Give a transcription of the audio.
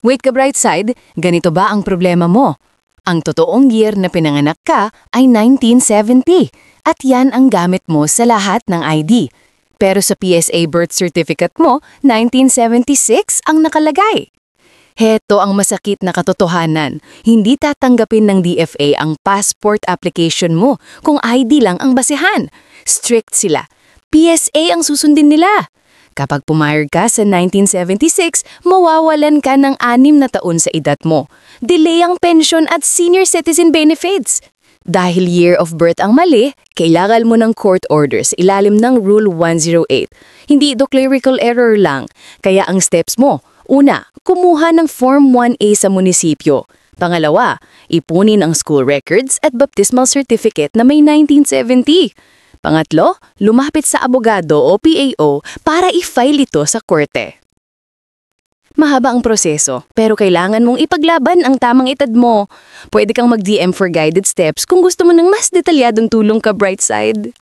Wait ka Brightside, ganito ba ang problema mo? Ang totoong year na pinanganak ka ay 1970 at yan ang gamit mo sa lahat ng ID. Pero sa PSA birth certificate mo, 1976 ang nakalagay. Heto ang masakit na katotohanan. Hindi tatanggapin ng DFA ang passport application mo kung ID lang ang basehan. Strict sila. PSA ang susundin nila. Kapag pumayag ka sa 1976, mawawalan ka ng 6 na taon sa edad mo. Delay ang pension at senior citizen benefits. Dahil year of birth ang mali, kailangan mo ng court orders ilalim ng Rule 108. Hindi ito clerical error lang. Kaya ang steps mo, una, kumuha ng Form 1A sa munisipyo. Pangalawa, ipunin ang school records at baptismal certificate na may 1970. Pangatlo, lumapit sa abogado o PAO para i-file ito sa korte. Mahaba ang proseso, pero kailangan mong ipaglaban ang tamang edad mo. Pwede kang mag-DM for guided steps kung gusto mo ng mas detalyadong tulong ka Brightside.